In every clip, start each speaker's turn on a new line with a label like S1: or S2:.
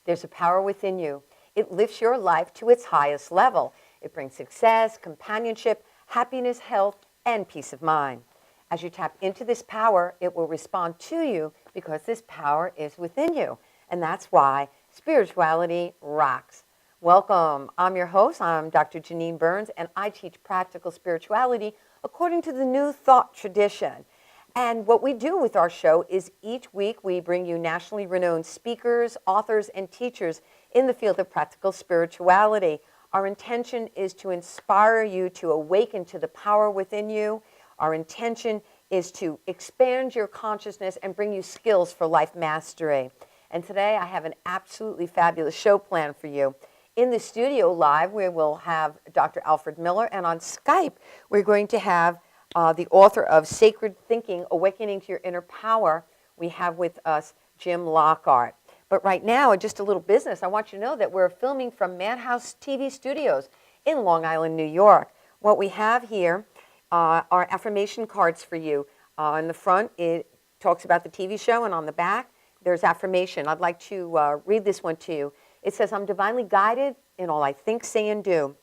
S1: There's a power within you. It lifts your life to its highest level. It brings success, companionship, happiness, health, and peace of mind. As you tap into this power, it will respond to you because this power is within you. And that's why spirituality rocks. Welcome. I'm your host. I'm Dr. Janine Burns, and I teach practical spirituality according to the New Thought tradition. And what we do with our show is each week we bring you nationally renowned speakers, authors, and teachers in the field of practical spirituality. Our intention is to inspire you to awaken to the power within you. Our intention is to expand your consciousness and bring you skills for life mastery. And today I have an absolutely fabulous show planned for you. In the studio live, we will have Dr. Alfred Miller, and on Skype, we're going to have the author of Sacred Thinking, Awakening to Your Inner Power. We have with us Jim Lockard. But right now, just a little business, I want you to know that we're filming from Madhouse TV Studios in Long Island, New York. What we have here are affirmation cards for you. On the front, it talks about the TV show, and on the back, there's affirmation. I'd like to read this one to you. It says, I'm divinely guided in all I think, say, and do.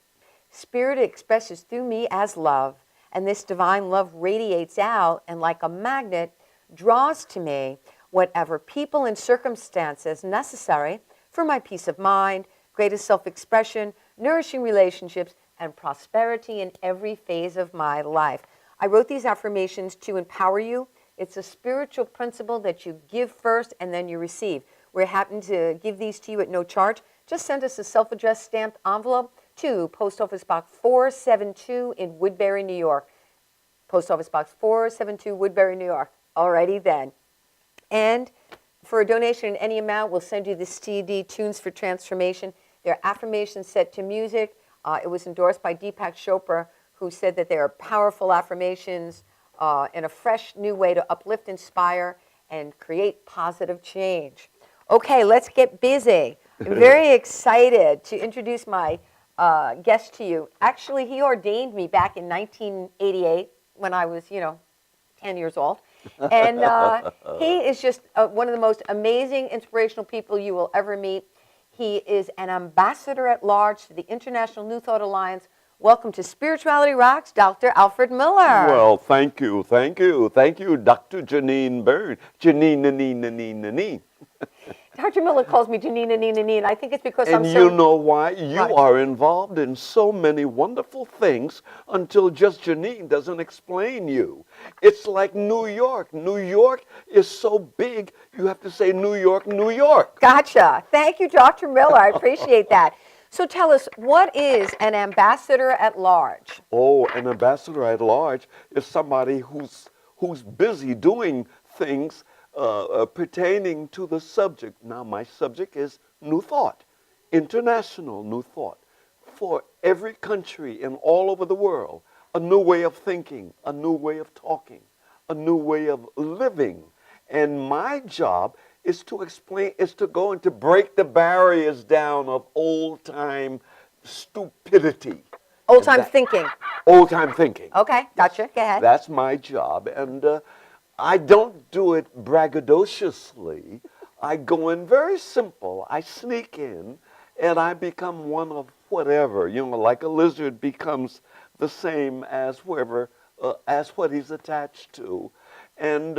S1: Spirit expresses through me as love, and this divine love radiates out and like a magnet draws to me whatever people and circumstances necessary for my peace of mind, greatest self-expression, nourishing relationships, and prosperity in every phase of my life. I wrote these affirmations to empower you. It's a spiritual principle that you give first and then you receive. We're happy to give these to you at no charge. Just send us a self-addressed stamped envelope to Post Office Box 472 in Woodbury, New York. Post Office Box 472, Woodbury, New York. Alrighty then. And for a donation in any amount, we'll send you the CD, Tunes for Transformation. They're affirmations set to music. It was endorsed by Deepak Chopra, who said that they are powerful affirmations in a fresh new way to uplift, inspire, and create positive change. Okay, let's get busy. I'm very excited to introduce my guest to you. Actually, he ordained me back in 1988 when I was, 10 years old. And he is just one of the most amazing, inspirational people you will ever meet. He is an ambassador at large to the International New Thought Alliance. Welcome to Spirituality Rocks, Dr. Alfred Miller.
S2: Well, thank you, Dr. Janine Burns. Janine.
S1: Dr. Miller calls me Janine. I think it's because
S2: and
S1: I'm so...
S2: you know why? You are involved in so many wonderful things until just Janine doesn't explain you. It's like New York. New York is so big, you have to say New York, New York.
S1: Gotcha. Thank you, Dr. Miller. I appreciate that. So tell us, what is an ambassador at large?
S2: Oh, an ambassador at large is somebody who's busy doing things pertaining to the subject. Now, my subject is New Thought, international New Thought. For every country and all over the world, a new way of thinking, a new way of talking, a new way of living. And my job is to explain, is to go and to break the barriers down of old-time stupidity.
S1: Old-time thinking.
S2: Old-time thinking.
S1: Okay, gotcha. Go ahead.
S2: That's my job. And I don't do it braggadociously. I go in very simple. I sneak in, and I become one of whatever. Like a lizard becomes the same as whoever, as what he's attached to. And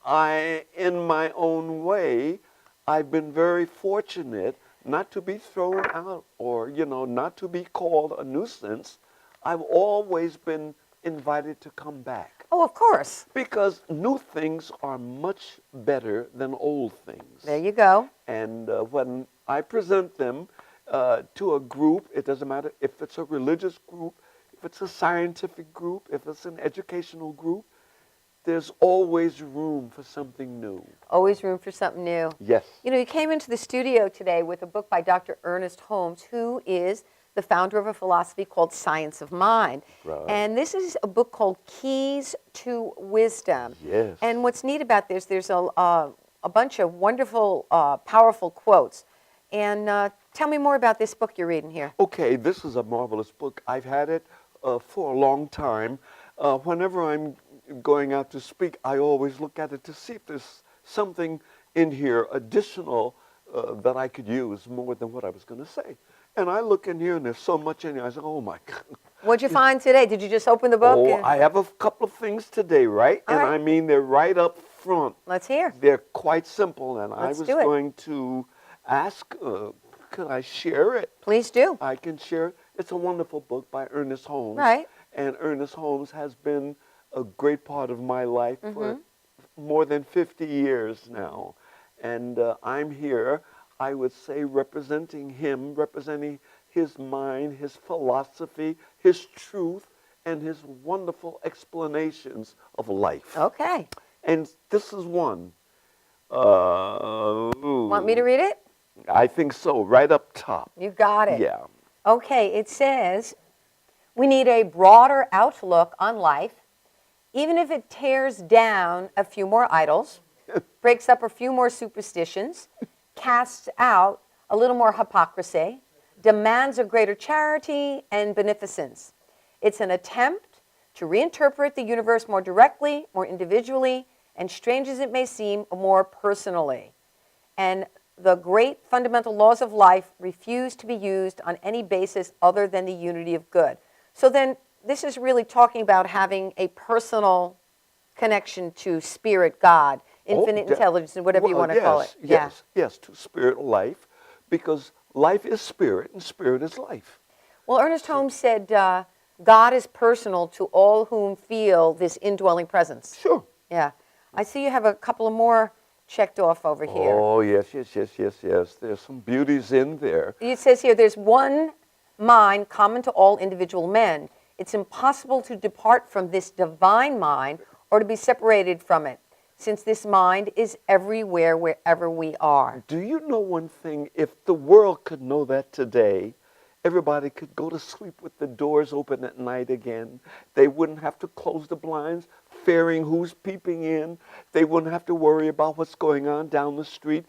S2: I, in my own way, I've been very fortunate not to be thrown out or, not to be called a nuisance. I've always been invited to come back.
S1: Oh, of course.
S2: Because new things are much better than old things.
S1: There you go.
S2: And when I present them to a group, it doesn't matter if it's a religious group, if it's a scientific group, if it's an educational group, there's always room for something new.
S1: Always room for something new.
S2: Yes.
S1: You came into the studio today with a book by Dr. Ernest Holmes, who is the founder of a philosophy called Science of Mind.
S2: Right.
S1: And this is a book called Keys to Wisdom.
S2: Yes.
S1: And what's neat about this, there's a bunch of wonderful, powerful quotes. And tell me more about this book you're reading here.
S2: Okay, this is a marvelous book. I've had it for a long time. Whenever I'm going out to speak, I always look at it to see if there's something in here additional that I could use more than what I was going to say. And I look in here and there's so much in here. I said, oh my God.
S1: What'd you find today? Did you just open the book?
S2: Oh, I have a couple of things today, right?
S1: All
S2: and
S1: right.
S2: I mean, they're right up front.
S1: Let's hear.
S2: They're quite simple. And
S1: Let's
S2: I was
S1: do it.
S2: going to ask, could I share it?
S1: Please do.
S2: I can share it. It's a wonderful book by Ernest Holmes.
S1: Right.
S2: And Ernest Holmes has been a great part of my life for more than 50 years now. And I'm here, I would say, representing him, representing his mind, his philosophy, his truth, and his wonderful explanations of life.
S1: Okay.
S2: And this is one.
S1: Want me to read it?
S2: I think so, right up top.
S1: You got it.
S2: Yeah.
S1: Okay, it says, we need a broader outlook on life, even if it tears down a few more idols, breaks up a few more superstitions, casts out a little more hypocrisy, demands a greater charity and beneficence. It's an attempt to reinterpret the universe more directly, more individually, and strange as it may seem, more personally. And the great fundamental laws of life refuse to be used on any basis other than the unity of good. So then this is really talking about having a personal connection to spirit, God, infinite intelligence, and whatever you want to call it.
S2: Yes, to spirit life, because life is spirit and spirit is life.
S1: Well, Ernest Holmes said, God is personal to all whom feel this indwelling presence.
S2: Sure.
S1: Yeah. I see you have a couple of more checked off over here.
S2: Oh, yes. There's some beauties in there.
S1: It says here, there's one mind common to all individual men. It's impossible to depart from this divine mind or to be separated from it, since this mind is everywhere, wherever we are.
S2: Do you know one thing? If the world could know that today, everybody could go to sleep with the doors open at night again. They wouldn't have to close the blinds, fearing who's peeping in. They wouldn't have to worry about what's going on down the street,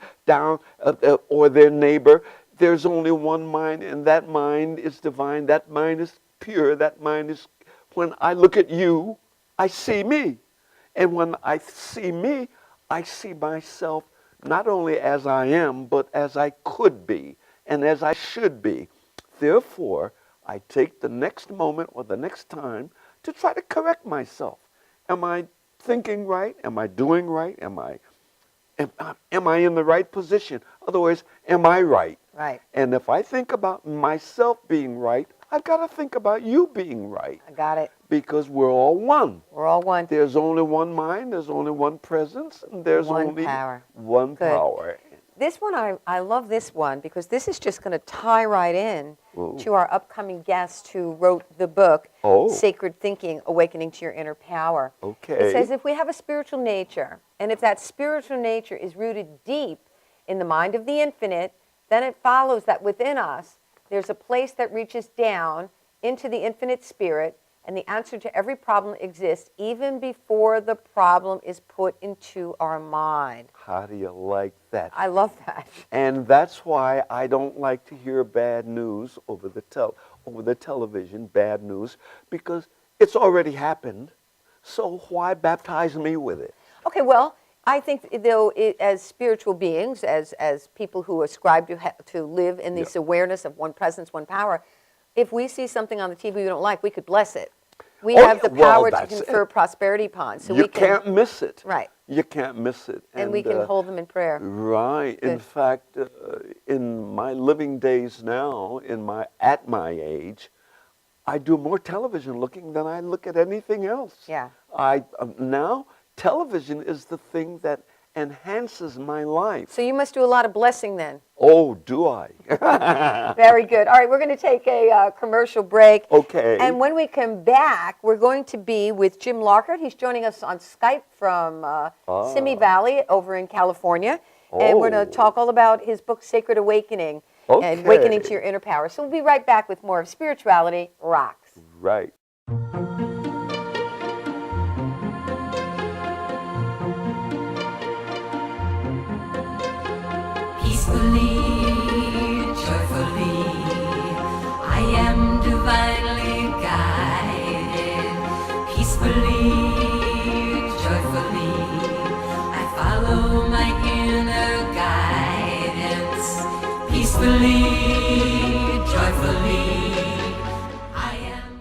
S2: or their neighbor. There's only one mind, and that mind is divine. That mind is pure. That mind is, when I look at you, I see me. And when I see me, I see myself not only as I am, but as I could be and as I should be. Therefore, I take the next moment or the next time to try to correct myself. Am I thinking right? Am I doing right? Am I in the right position? Otherwise, am I right?
S1: Right.
S2: And if I think about myself being right, I've got to think about you being right.
S1: I got it.
S2: Because we're all one.
S1: We're all one.
S2: There's only one mind, there's only one presence, and there's
S1: One
S2: only
S1: power.
S2: one
S1: Good.
S2: power.
S1: This one, I love this one because this is just going to tie right in to our upcoming guest who wrote the book, Sacred Thinking, Awakening to Your Inner Power.
S2: Okay.
S1: It says if we have a spiritual nature, and if that spiritual nature is rooted deep in the mind of the infinite, then it follows that within us, there's a place that reaches down into the infinite spirit, and the answer to every problem exists even before the problem is put into our mind.
S2: How do you like that?
S1: I love that.
S2: And that's why I don't like to hear bad news over the television, bad news, because it's already happened. So why baptize me with it?
S1: Okay, well, I think though, as spiritual beings, as people who ascribe to live in this awareness of one presence, one power, if we see something on the TV we don't like, we could bless it. We have the power to confer prosperity upon. So
S2: you can't miss it.
S1: Right.
S2: You can't miss it.
S1: And we can hold them in prayer.
S2: Right.
S1: Good.
S2: In fact, in my living days now, at my age, I do more television looking than I look at anything else.
S1: Yeah.
S2: Now, television is the thing that enhances my life.
S1: So you must do a lot of blessing then.
S2: Oh, do I?
S1: Very good. All right, we're going to take a commercial break.
S2: Okay.
S1: And when we come back, we're going to be with Jim Lockard. He's joining us on Skype from Simi Valley over in California. And we're going to talk all about his book, Sacred Awakening, and Awakening to Your Inner Power. So we'll be right back with more of Spirituality Rocks.
S2: Right.
S3: Peacefully, joyfully, I am divinely guided. Peacefully, joyfully, I follow my inner guidance. peacefully, joyfully. I am.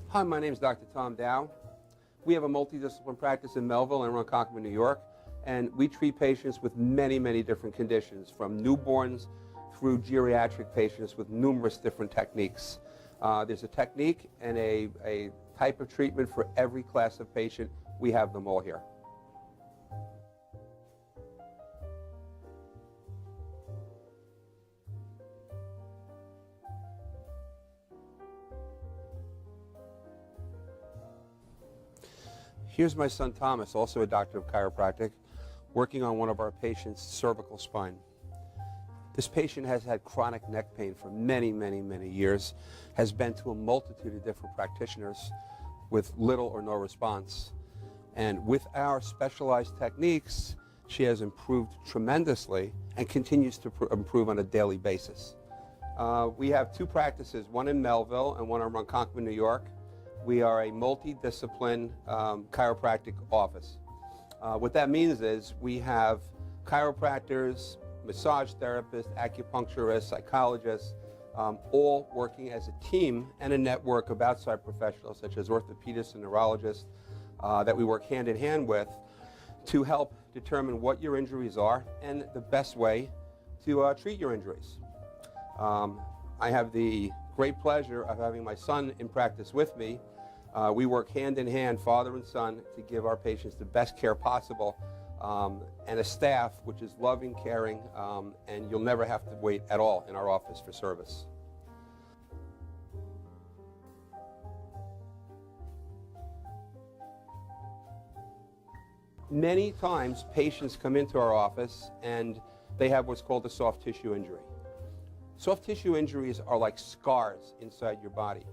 S4: Hi, my name is Dr. Tom Dow. We have a multidiscipline practice in Melville and Ronkonkoma, New York, and we treat patients with many, many different conditions, from newborns through geriatric patients with numerous different techniques. There's a technique and a type of treatment for every class of patient. We have them all here. Here's my son Thomas, also a doctor of chiropractic, working on one of our patients' cervical spine. This patient has had chronic neck pain for many, many, many years, has been to a multitude of different practitioners with little or no response. And with our specialized techniques, she has improved tremendously and continues to improve on a daily basis. We have two practices, one in Melville and one in Ronkonkoma, New York. We are a multidiscipline chiropractic office. What that means is we have chiropractors, massage therapists, acupuncturists, psychologists, all working as a team and a network of outside professionals such as orthopedists and neurologists that we work hand in hand with to help determine what your injuries are and the best way to treat your injuries. I have the great pleasure of having my son in practice with me. We work hand in hand, father and son, to give our patients the best care possible, and a staff which is loving, caring, and you'll never have to wait at all in our office for service. Many times patients come into our office and they have what's called a soft tissue injury. Soft tissue injuries are like scars inside your body.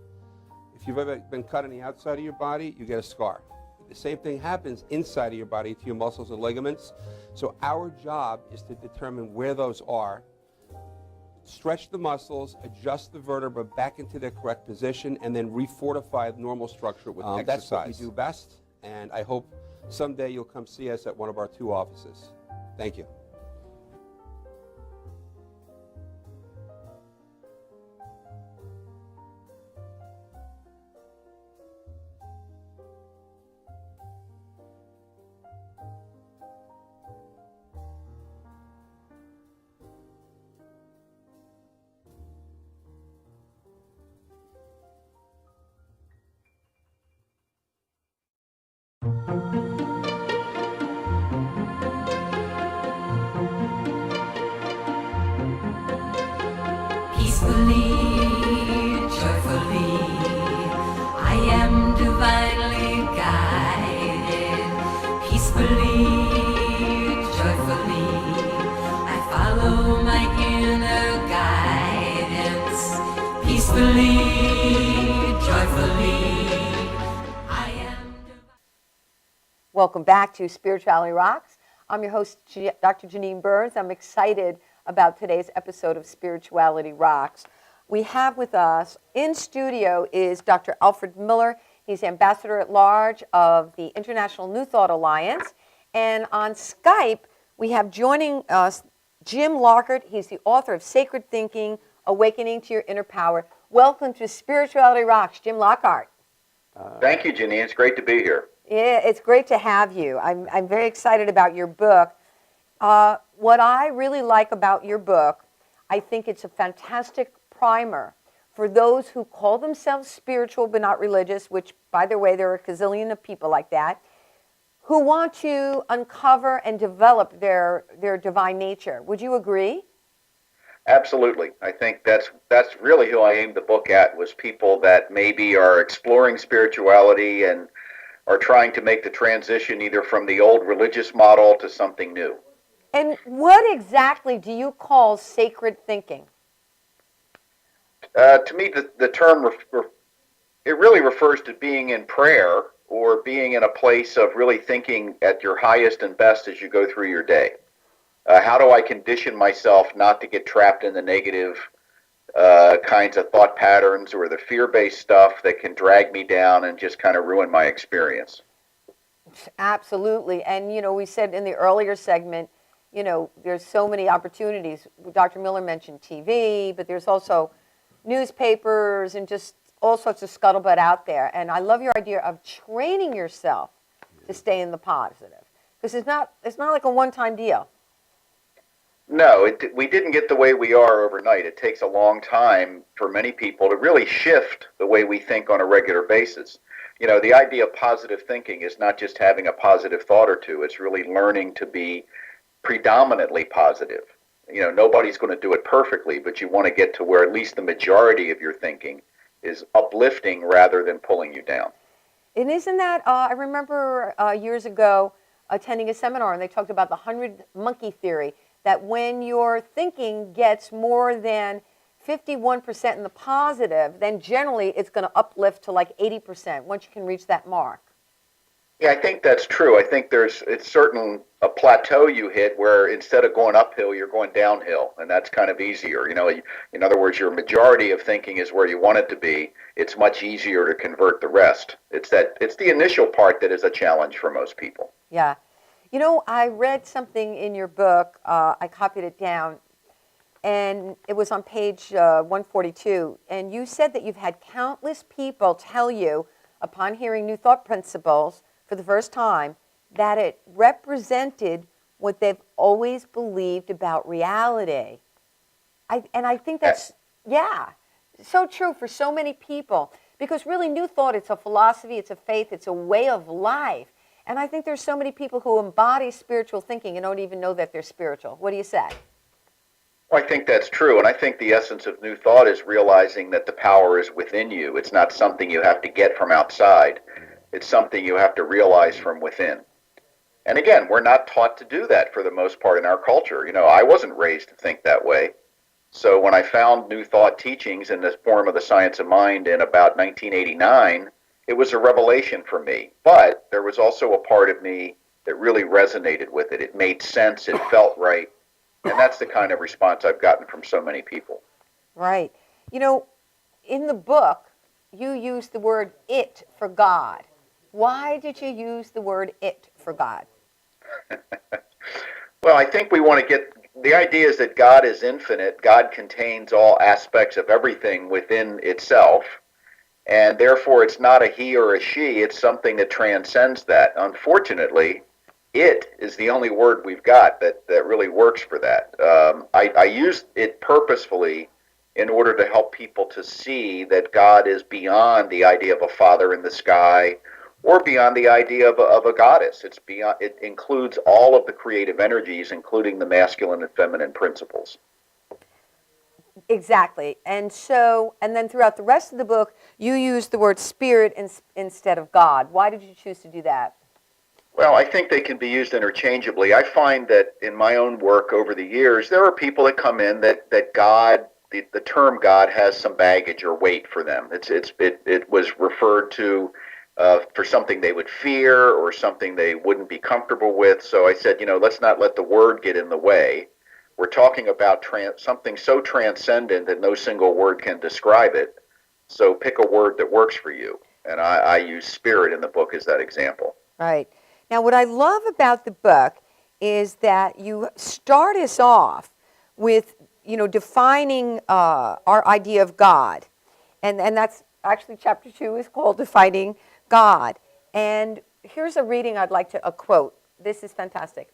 S4: If you've ever been cut on the outside of your body, you get a scar. The same thing happens inside of your body to your muscles and ligaments. So our job is to determine where those are, stretch the muscles, adjust the vertebra back into their correct position, and then refortify the normal structure with exercise. That's what we do best, and I hope someday you'll come see us at one of our two offices. Thank you.
S3: Peacefully, joyfully, I am divinely guided. Peacefully, joyfully, I follow my inner guidance. Peacefully, joyfully, I am divine.
S1: Welcome back to Spirituality Rocks. I'm your host, Dr. Janine Burns. I'm excited about today's episode of Spirituality Rocks. We have with us in studio is Dr. Alfred Miller. He's Ambassador at Large of the International New Thought Alliance. And on Skype, we have joining us Jim Lockard. He's the author of Sacred Thinking, Awakening to Your Inner Power. Welcome to Spirituality Rocks, Jim Lockard.
S5: Thank you, Janine. It's great to be here.
S1: Yeah, it's great to have you. I'm very excited about your book. What I really like about your book, I think it's a fantastic primer for those who call themselves spiritual but not religious, which, by the way, there are a gazillion of people like that, who want to uncover and develop their divine nature. Would you agree?
S5: Absolutely. I think that's really who I aimed the book at, was people that maybe are exploring spirituality and are trying to make the transition either from the old religious model to something new.
S1: And what exactly do you call sacred thinking?
S5: To me, the term, it really refers to being in prayer or being in a place of really thinking at your highest and best as you go through your day? How do I condition myself not to get trapped in the negative kinds of thought patterns or the fear-based stuff that can drag me down and just kind of ruin my experience?
S1: Absolutely. And, we said in the earlier segment, there's so many opportunities. Dr. Miller mentioned TV, but there's also newspapers and just all sorts of scuttlebutt out there. And I love your idea of training yourself to stay in the positive, because it's not like a one-time deal.
S5: No, we didn't get the way we are overnight. It takes a long time for many people to really shift the way we think on a regular basis. The idea of positive thinking is not just having a positive thought or two. It's really learning to be predominantly positive. Nobody's going to do it perfectly, but you want to get to where at least the majority of your thinking is uplifting rather than pulling you down.
S1: And isn't that, I remember years ago attending a seminar, and they talked about the 100 monkey theory, that when your thinking gets more than 51% in the positive, then generally it's going to uplift to like 80% once you can reach that mark.
S5: Yeah, I think that's true. I think it's certain a plateau you hit where instead of going uphill, you're going downhill, and that's kind of easier. In other words, your majority of thinking is where you want it to be. It's much easier to convert the rest. It's the initial part that is a challenge for most people.
S1: Yeah. I read something in your book. I copied it down, and it was on page 142. And you said that you've had countless people tell you, upon hearing New Thought Principles for the first time, that it represented what they've always believed about reality. I think that's, so true for so many people. Because really, New Thought, it's a philosophy, it's a faith, it's a way of life. And I think there's so many people who embody spiritual thinking and don't even know that they're spiritual. What do you say?
S5: Well, I think that's true. And I think the essence of New Thought is realizing that the power is within you. It's not something you have to get from outside. It's something you have to realize from within. And again, we're not taught to do that for the most part in our culture. I wasn't raised to think that way. So when I found New Thought teachings in the form of the Science of Mind in about 1989, it was a revelation for me. But there was also a part of me that really resonated with it. It made sense. It felt right. And that's the kind of response I've gotten from so many people.
S1: Right. In the book, you use the word it for God. Why did you use the word it for God?
S5: Well, I think we want to get, the idea is that God is infinite. God contains all aspects of everything within itself. And therefore, it's not a he or a she. It's something that transcends that. Unfortunately, it is the only word we've got that really works for that. I used it purposefully in order to help people to see that God is beyond the idea of a father in the sky or beyond the idea of a goddess. It's beyond. It includes all of the creative energies, including the masculine and feminine principles.
S1: Exactly. And then throughout the rest of the book, you use the word spirit instead of God. Why did you choose to do that?
S5: Well, I think they can be used interchangeably. I find that in my own work over the years, there are people that come in that God, the term God has some baggage or weight for them. It was referred to for something they would fear or something they wouldn't be comfortable with. So I said, let's not let the word get in the way. We're talking about something so transcendent that no single word can describe it. So pick a word that works for you. And I use spirit in the book as that example.
S1: Right. Now, what I love about the book is that you start us off with, defining our idea of God. And that's actually chapter 2 is called Defining God. And here's a reading I'd like to, a quote. This is fantastic.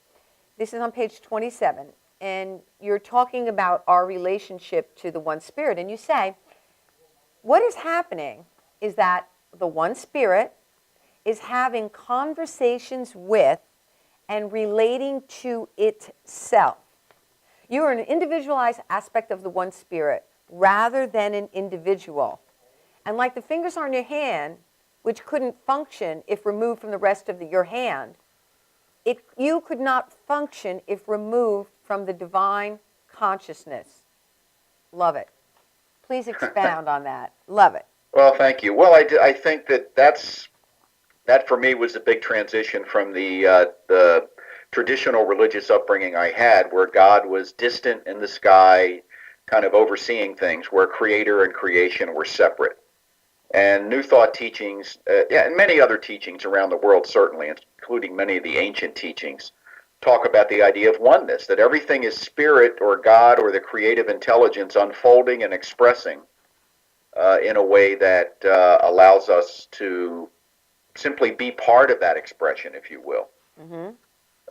S1: This is on page 27. And you're talking about our relationship to the one spirit. And you say, what is happening is that the one spirit is having conversations with and relating to itself. You are an individualized aspect of the one spirit rather than an individual. And like the fingers on your hand, which couldn't function if removed from the rest of your hand, you could not function if removed from the divine consciousness. Love it. Please expound on that. Love it.
S5: Well, thank you. Well, I think that's that for me was a big transition from the traditional religious upbringing I had, where God was distant in the sky, kind of overseeing things, where creator and creation were separate. And New Thought teachings, and many other teachings around the world, certainly, including many of the ancient teachings, talk about the idea of oneness, that everything is spirit or God or the creative intelligence unfolding and expressing in a way that allows us to simply be part of that expression, if you will.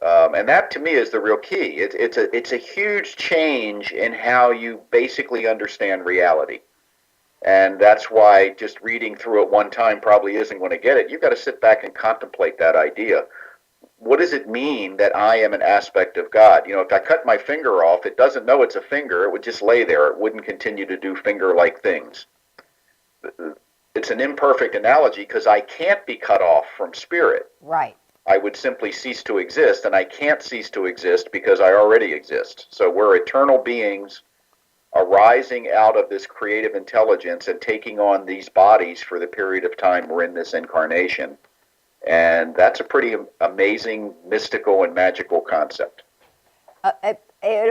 S5: And that, to me, is the real key. It's a huge change in how you basically understand reality. And that's why just reading through it one time probably isn't going to get it. You've got to sit back and contemplate that idea. What does it mean that I am an aspect of God? You know, if I cut my finger off, it doesn't know it's a finger. It would just lay there. It wouldn't continue to do finger-like things. It's an imperfect analogy because I can't be cut off from spirit.
S1: Right.
S5: I would simply cease to exist, and I can't cease to exist because I already exist. So we're eternal beings arising out of this creative intelligence and taking on these bodies for the period of time we're in this incarnation. And that's a pretty amazing, mystical, and magical concept.
S1: An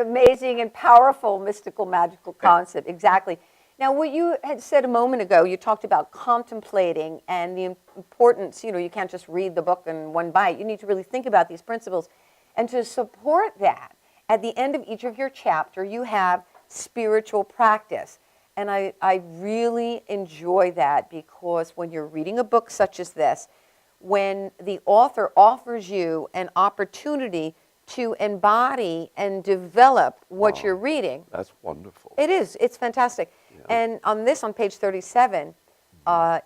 S1: amazing and powerful, mystical, magical concept. Exactly. Now, what you had said a moment ago, you talked about contemplating and the importance, you can't just read the book in one bite. You need to really think about these principles. And to support that, at the end of each of your chapter, you have spiritual practice. And I really enjoy that, because when you're reading a book such as this, when the author offers you an opportunity to embody and develop what you're reading.
S2: That's wonderful.
S1: It is. It's fantastic. Yeah. And on page 37,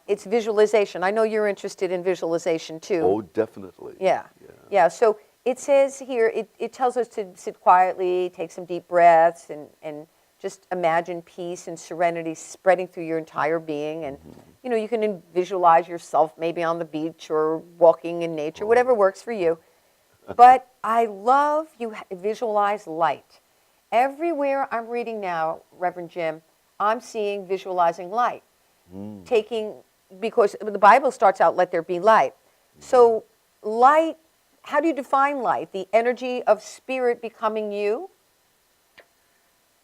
S1: it's visualization. I know you're interested in visualization too.
S2: Oh, definitely.
S1: Yeah. So it says here, it tells us to sit quietly, take some deep breaths, and just imagine peace and serenity spreading through your entire being. And, you can visualize yourself maybe on the beach or walking in nature, whatever works for you. But I love you visualize light. Everywhere I'm reading now, Reverend Jim, I'm seeing visualizing light. Because the Bible starts out, let there be light. So light, how do you define light? The energy of spirit becoming you?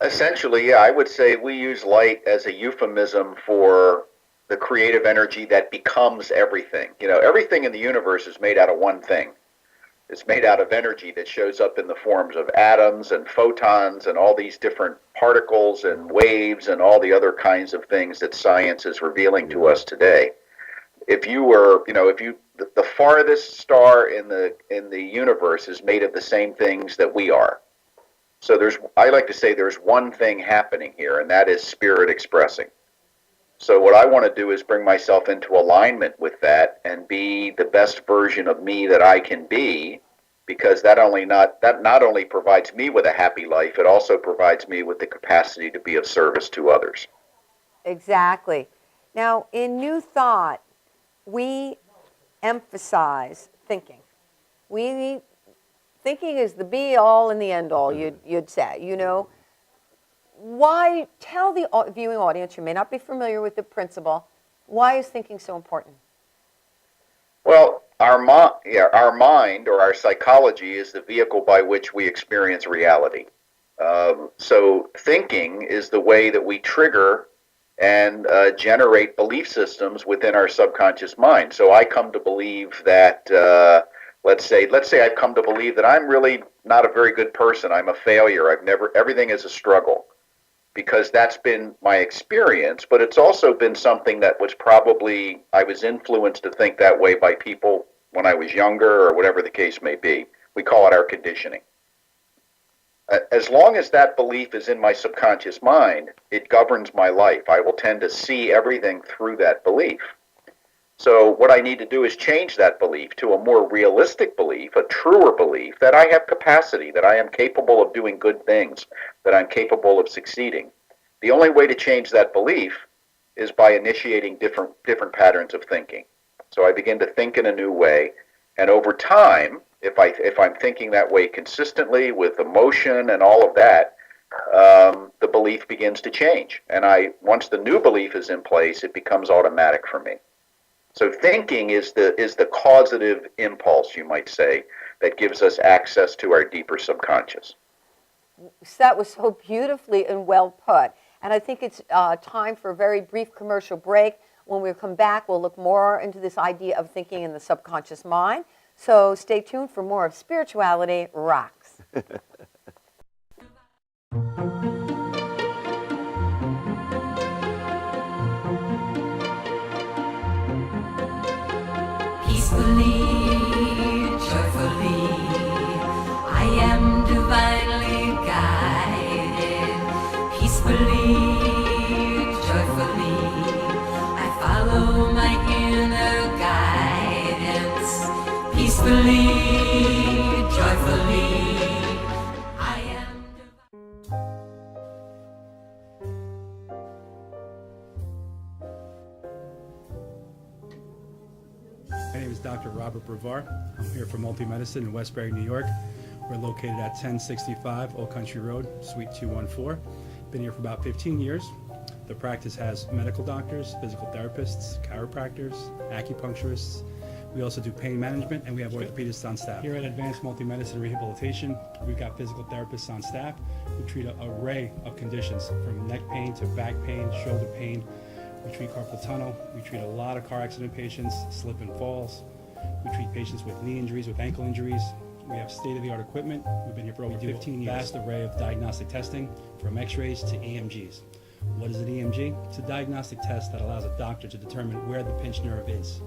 S5: Essentially, yeah, I would say we use light as a euphemism for the creative energy that becomes everything. Everything in the universe is made out of one thing. It's made out of energy that shows up in the forms of atoms and photons and all these different particles and waves and all the other kinds of things that science is revealing to us today. If you were, the farthest star in the universe is made of the same things that we are. So I like to say there's one thing happening here, and that is spirit expressing. So what I want to do is bring myself into alignment with that and be the best version of me that I can be, because that not only provides me with a happy life, it also provides me with the capacity to be of service to others.
S1: Exactly. Now, in New Thought, we emphasize thinking. Thinking is the be-all and the end-all, you'd say, Why, tell the viewing audience, you may not be familiar with the principle, why is thinking so important?
S5: Well, our mind or our psychology is the vehicle by which we experience reality. So thinking is the way that we trigger and generate belief systems within our subconscious mind. So I come to believe that, let's say I've come to believe that I'm really not a very good person. I'm a failure. Everything is a struggle, because that's been my experience, but it's also been something that was probably, I was influenced to think that way by people when I was younger or whatever the case may be. We call it our conditioning. As long as that belief is in my subconscious mind, it governs my life. I will tend to see everything through that belief. So what I need to do is change that belief to a more realistic belief, a truer belief, that I have capacity, that I am capable of doing good things, that I'm capable of succeeding. The only way to change that belief is by initiating different patterns of thinking. So I begin to think in a new way, and over time, if I'm thinking that way consistently with emotion and all of that, the belief begins to change. And once the new belief is in place, it becomes automatic for me. So thinking is the causative impulse, you might say, that gives us access to our deeper subconscious.
S1: So that was so beautifully and well put. And I think it's time for a very brief commercial break. When we come back, we'll look more into this idea of thinking in the subconscious mind. So stay tuned for more of Spirituality Rocks.
S3: Peacefully, joyfully, I am divinely guided. Peacefully, joyfully, I follow my inner guidance. Peacefully, joyfully, I am divine.
S6: My name is Dr. Robert Brevard. I'm here for Multi-Medicine in Westbury, New York. We're located at 1065 Old Country Road, Suite 214. Been here for about 15 years. The practice has medical doctors, physical therapists, chiropractors, acupuncturists. We also do pain management, and we have orthopedists on staff. Here at Advanced Multi-Medicine Rehabilitation, we've got physical therapists on staff who treat an array of conditions, from neck pain to back pain, shoulder pain. We treat carpal tunnel. We treat a lot of car accident patients, slip and falls. We treat patients with knee injuries, with ankle injuries. We have state-of-the-art equipment. We've been here for over 15 years. Vast array of diagnostic testing, from x-rays to EMGs. What is an EMG? It's a diagnostic test that allows a doctor to determine where the pinched nerve is.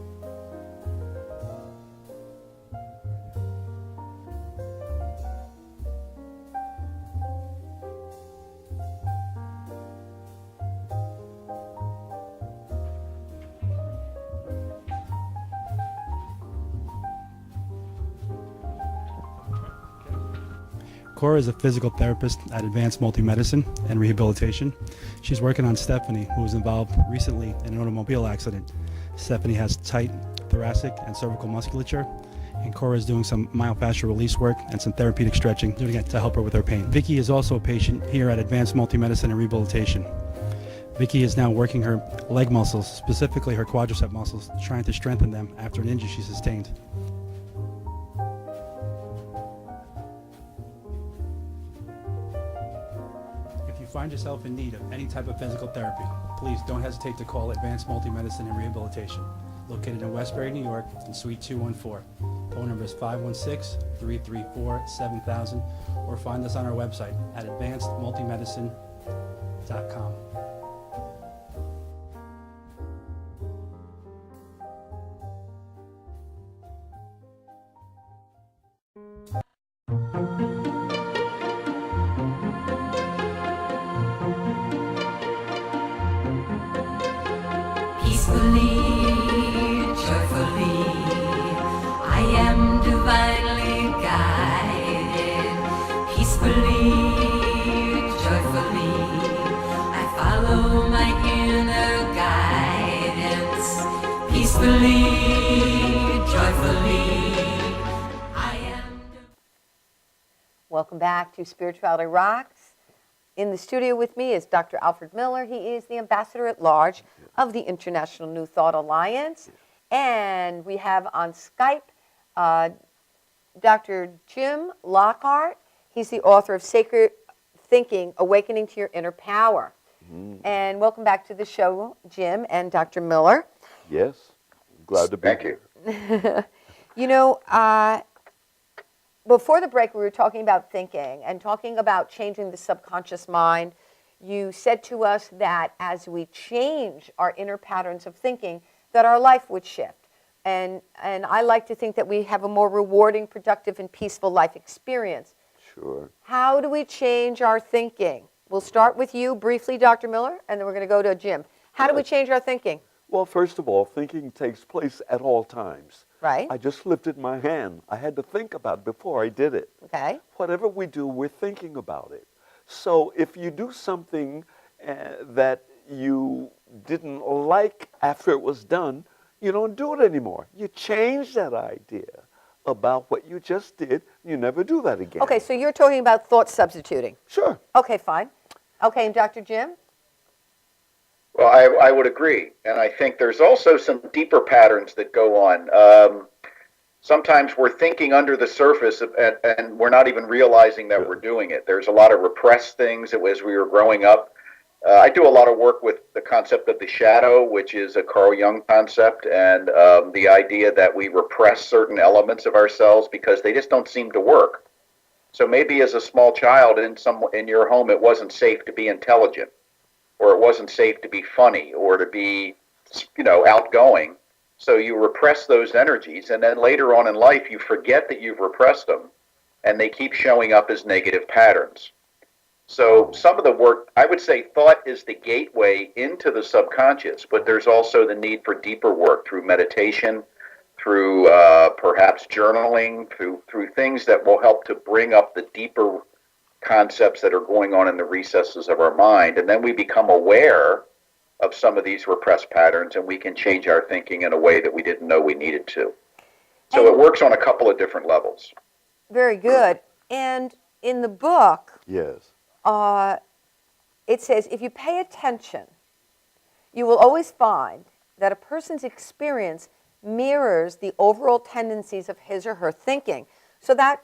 S6: Cora is a physical therapist at Advanced Multi-Medicine and Rehabilitation. She's working on Stephanie, who was involved recently in an automobile accident. Stephanie has tight thoracic and cervical musculature, and Cora is doing some myofascial release work and some therapeutic stretching, doing it to help her with her pain. Vicky is also a patient here at Advanced Multi-Medicine and Rehabilitation. Vicky is now working her leg muscles, specifically her quadricep muscles, trying to strengthen them after an injury she sustained. If you find yourself in need of any type of physical therapy, please don't hesitate to call Advanced Multi-Medicine and Rehabilitation, located in Westbury, New York, in Suite 214. Phone number is 516-334-7000, or find us on our website at advancedmultimedicine.com.
S3: Peacefully, joyfully, I am divinely guided. Peacefully, joyfully, I follow my inner guidance. Peacefully, joyfully, I am divine.
S1: Welcome back to Spirituality Rocks. In the studio with me is Dr. Alfred Miller. He is the ambassador at large of the International New Thought Alliance. And we have on Skype Dr. Jim Lockard. He's the author of Sacred Thinking, Awakening to Your Inner Power. And welcome back to the show, Jim and Dr. Miller.
S2: Yes, glad to be
S5: Thank
S2: here.
S5: you.
S1: You know, before the break, we were talking about thinking and talking about changing the subconscious mind. You said to us that as we change our inner patterns of thinking, that our life would shift. And I like to think that we have a more rewarding, productive, and peaceful life experience.
S2: Sure.
S1: How do we change our thinking? We'll start with you briefly, Dr. Miller, and then we're going to go to Jim. How do we change our thinking?
S2: Well, first of all, thinking takes place at all times.
S1: Right.
S2: I just lifted my hand. I had to think about it before I did it.
S1: Okay.
S2: Whatever we do, we're thinking about it. So if you do something that you didn't like after it was done, you don't do it anymore. You change that idea about what you just did. You never do that again.
S1: Okay, so you're talking about thought substituting.
S2: Sure.
S1: Okay, fine. Okay, and Dr. Jim?
S5: Well, I would agree. And I think there's also some deeper patterns that go on. Sometimes we're thinking under the surface and we're not even realizing that we're doing it. There's a lot of repressed things as we were growing up. I do a lot of work with the concept of the shadow, which is a Carl Jung concept, and the idea that we repress certain elements of ourselves because they just don't seem to work. So maybe as a small child in your home, it wasn't safe to be intelligent, or it wasn't safe to be funny, or to be, outgoing. So you repress those energies, and then later on in life, you forget that you've repressed them, and they keep showing up as negative patterns. So some of the work, I would say thought is the gateway into the subconscious, but there's also the need for deeper work through meditation, through perhaps journaling, through things that will help to bring up the deeper concepts that are going on in the recesses of our mind. And then we become aware of some of these repressed patterns, and we can change our thinking in a way that we didn't know we needed to. So it works on a couple of different levels.
S1: Very good. And in the book,
S2: Yes.
S1: it says, if you pay attention, you will always find that a person's experience mirrors the overall tendencies of his or her thinking. So that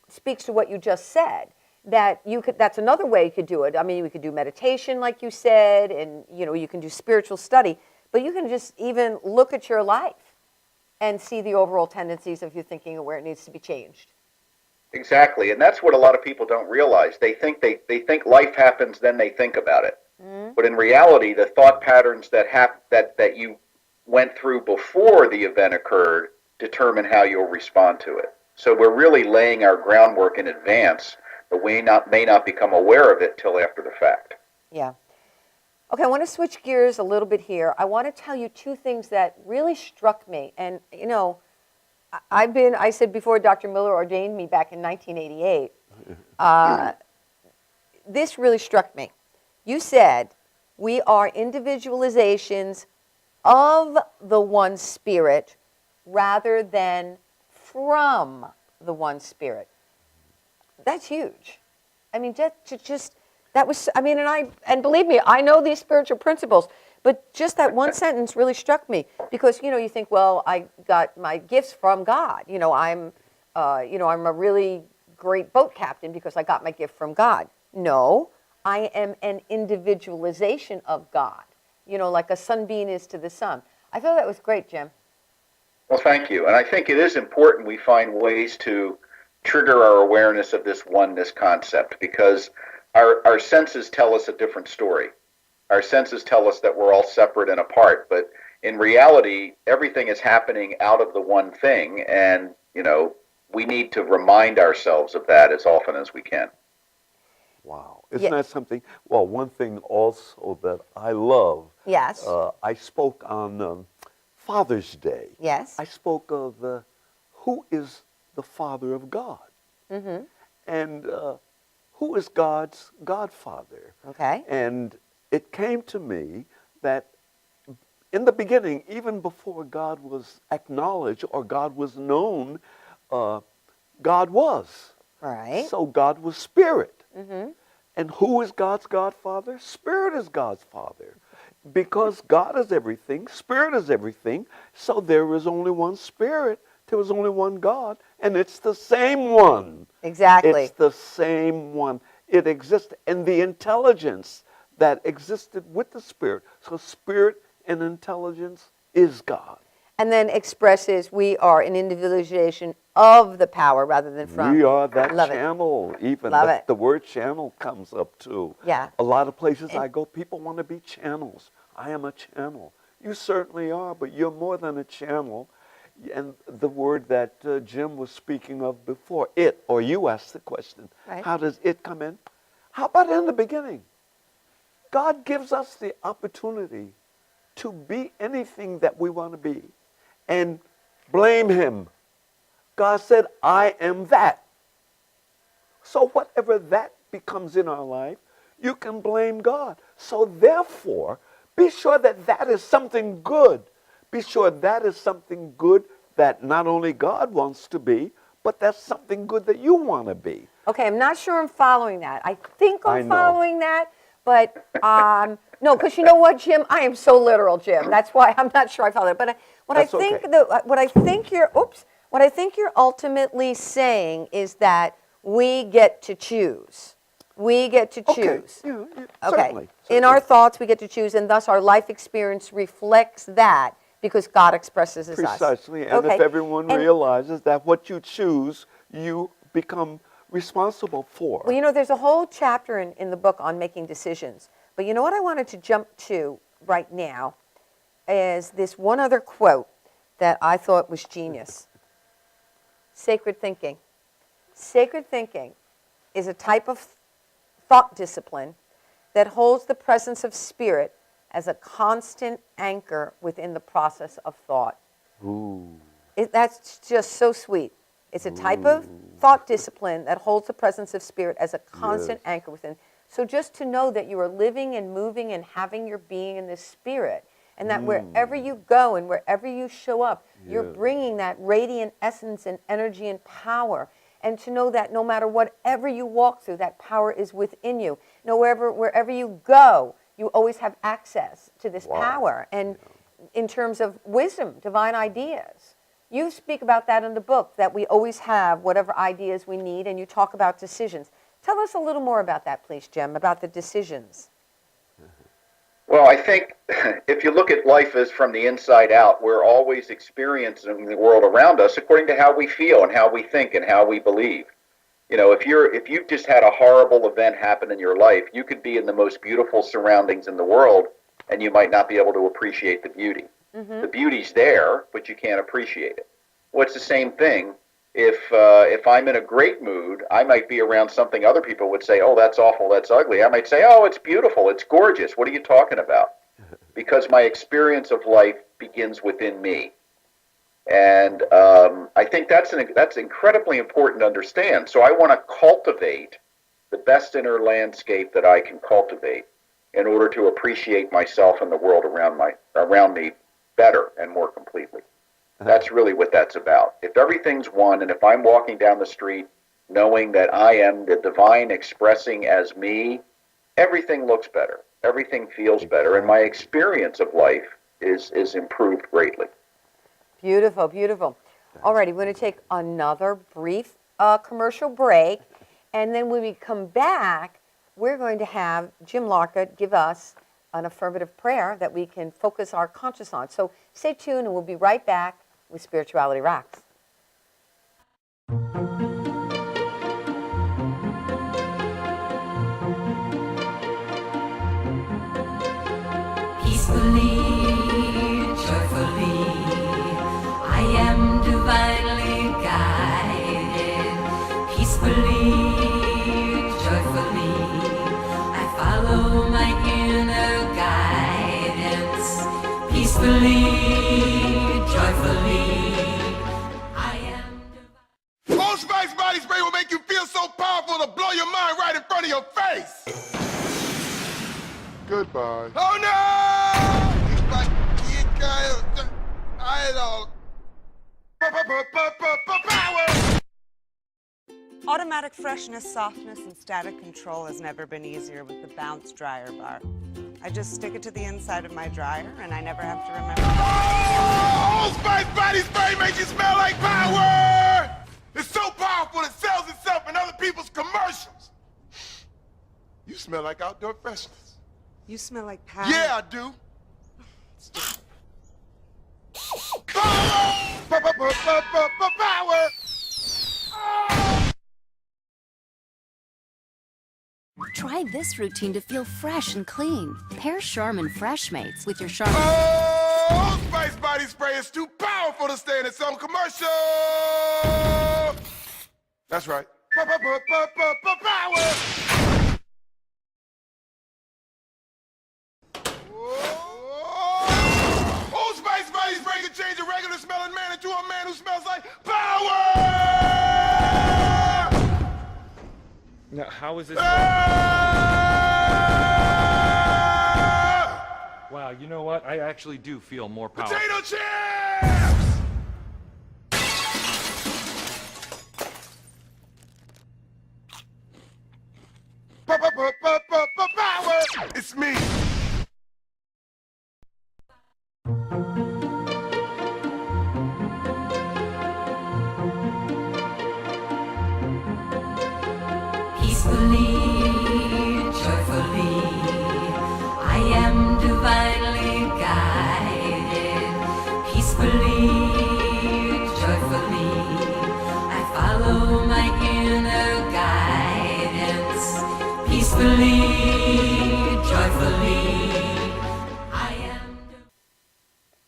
S1: speaks to what you just said, that that's another way you could do it. I mean, we could do meditation, like you said, and you can do spiritual study, but you can just even look at your life and see the overall tendencies of your thinking and where it needs to be changed.
S5: Exactly, and that's what a lot of people don't realize. They think life happens, then they think about it. Mm-hmm. But in reality, the thought patterns that you went through before the event occurred determine how you'll respond to it. So we're really laying our groundwork in advance, but we may not become aware of it till after the fact.
S1: Yeah. Okay, I want to switch gears a little bit here. I want to tell you two things that really struck me. And, I said before Dr. Miller ordained me back in 1988. This really struck me. You said, we are individualizations of the one spirit rather than from the one spirit. That's huge. I mean, that was, and believe me, I know these spiritual principles, but just that one sentence really struck me because, you think, well, I got my gifts from God. I'm a really great boat captain because I got my gift from God. No, I am an individualization of God, like a sunbeam is to the sun. I thought that was great, Jim.
S5: Well, thank you. And I think it is important we find ways to trigger our awareness of this oneness concept, because our senses tell us a different story. Our senses tell us that we're all separate and apart, but in reality, everything is happening out of the one thing, and, we need to remind ourselves of that as often as we can.
S2: Wow. Isn't that something? Well, one thing also that I love.
S1: Yes.
S2: I spoke on Father's Day.
S1: Yes.
S2: I spoke of who is the Father of God. Mm-hmm. And who is God's Godfather.
S1: Okay.
S2: And it came to me that in the beginning, even before God was acknowledged or God was known, God was.
S1: Right.
S2: So God was spirit.
S1: Mm-hmm.
S2: And who is God's Godfather? Spirit is God's Father. Because God is everything, Spirit is everything, so there is only one Spirit, there is only one God, and it's the same one.
S1: Exactly.
S2: It's the same one. It exists, and the intelligence that existed with the Spirit. So Spirit and intelligence is God.
S1: And then expresses we are an individualization of the power rather than from.
S2: We are that
S1: Love
S2: channel.
S1: It.
S2: Even
S1: Love it.
S2: The word channel comes up too.
S1: Yeah.
S2: A lot of places I go, people want to be channels. I am a channel. You certainly are, but you're more than a channel. And the word that Jim was speaking of before, it, or you asked the question,
S1: right.
S2: How does it come in? How about in the beginning? God gives us the opportunity to be anything that we want to be and blame him. God said, I am that. So whatever that becomes in our life, you can blame God. So therefore, be sure that that is something good. Be sure that is something good that not only God wants to be, but that's something good that you want to be.
S1: Okay, I'm not sure I'm following that. I think I'm following that, but No, because you know what, Jim? I am so literal, Jim. That's why I'm not sure I follow it. But what I
S2: That's
S1: think
S2: okay.
S1: what I think you're ultimately saying is that we get to choose. We get to choose.
S2: Yeah,
S1: Okay.
S2: certainly,
S1: In our
S2: certainly.
S1: thoughts, we get to choose, and thus our life experience reflects that because God expresses as us.
S2: Precisely. And
S1: Okay.
S2: if everyone
S1: And-
S2: realizes that what you choose, you become responsible for.
S1: Well, you know, there's a whole chapter in the book on making decisions. But you know what I wanted to jump to right now is this one other quote that I thought was genius. Sacred thinking. Sacred thinking is a type of thought discipline that holds the presence of spirit as a constant anchor within the process of thought.
S2: Ooh.
S1: That's just so sweet. It's a type of thought discipline that holds the presence of spirit as a constant anchor within. So just to know that you are living and moving and having your being in this spirit, and that wherever you go and wherever you show up, you're bringing that radiant essence and energy and power. And to know that no matter whatever you walk through, that power is within you. Wherever you go, you always have access to this power. And in terms of wisdom, divine ideas, you speak about that in the book, that we always have whatever ideas we need, and you talk about decisions. Tell us a little more about that, please, Jim, about the decisions.
S5: Well, I think if you look at life as from the inside out, we're always experiencing the world around us according to how we feel and how we think and how we believe. You know, if you've just had a horrible event happen in your life, you could be in the most beautiful surroundings in the world, and you might not be able to appreciate the beauty. The beauty's there, but you can't appreciate it. Well, it's the same thing. If I'm in a great mood, I might be around something other people would say, oh, that's awful, that's ugly. I might say, oh, it's beautiful, it's gorgeous. What are you talking about? Because my experience of life begins within me. And I think that's incredibly important to understand. So I want to cultivate the best inner landscape that I can cultivate in order to appreciate myself and the world around me better and more completely. That's really what that's about. If everything's one, and if I'm walking down the street knowing that I am the divine expressing as me, everything looks better. Everything feels better. And my experience of life is improved greatly.
S1: Beautiful, beautiful. All righty, we're going to take another brief commercial break. And then when we come back, we're going to have Jim Lockard give us an affirmative prayer that we can focus our conscious on. So stay tuned, and we'll be right back with Spirituality Rocks.
S3: Peacefully, joyfully, I am divinely guided. Peacefully, joyfully, I follow my inner guidance. Peacefully, joyfully, I am divine.
S7: Old Spice body spray will make you feel so powerful to blow your mind right in front of your face. Goodbye. Oh no! It's like you I don't. Power.
S8: Automatic freshness, softness, and static control has never been easier with the Bounce Dryer Bar. I just stick it to the inside of my dryer, and I never have to remember.
S7: Oh, Old Spice body spray makes you smell like power. It's so powerful it sells itself in other people's commercials. You smell like outdoor freshness.
S8: You smell like power.
S7: Yeah, I do. Power! Power!
S9: Try this routine to feel fresh and clean. Pair Charmin Fresh Mates with your Charmin.
S7: Oh, Spice body spray is too powerful to stay in its own commercial. That's right. Power! Old Spice body spray can change a regular smelling man into a man who smells like power!
S10: Now, how is this? Wow, you know what? I actually do feel more powerful.
S7: Potato chips! Power! It's me.
S3: joyfully, joyfully. I am.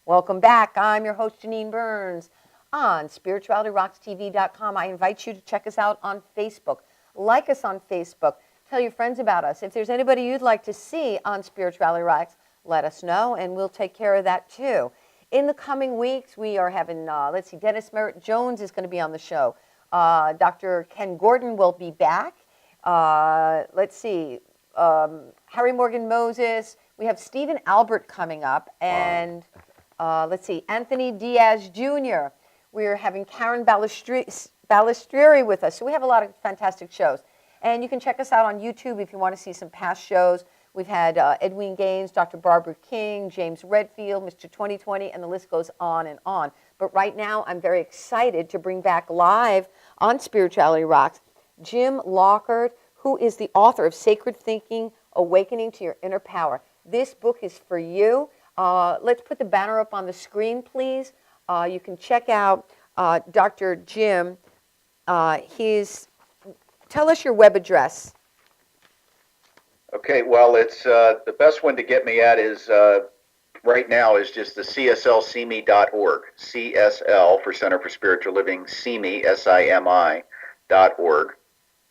S1: Welcome back. I'm your host, Janine Burns, on SpiritualityRocksTV.com. I invite you to check us out on Facebook. Like us on Facebook. Tell your friends about us. If there's anybody you'd like to see on Spirituality Rocks, let us know, and we'll take care of that too. In the coming weeks, we are having, Dennis Merritt Jones is going to be on the show. Dr. Ken Gordon will be back. Harry Morgan Moses. We have Stephen Albert coming up, and Anthony Diaz Jr. We're having Karen Balistrieri with us. So we have a lot of fantastic shows. And you can check us out on YouTube if you want to see some past shows. We've had Edwin Gaines, Dr. Barbara King, James Redfield, Mr. 2020, and the list goes on and on. But right now, I'm very excited to bring back live on Spirituality Rocks Jim Lockard, who is the author of Sacred Thinking, Awakening to Your Inner Power. This book is for you. Let's put the banner up on the screen, please. You can check out Dr. Jim. Tell us your web address.
S5: Okay, well, it's the best one to get me at is right now is just the cslsimi.org. CSL for Center for Spiritual Living, SIMI, SIMI.org,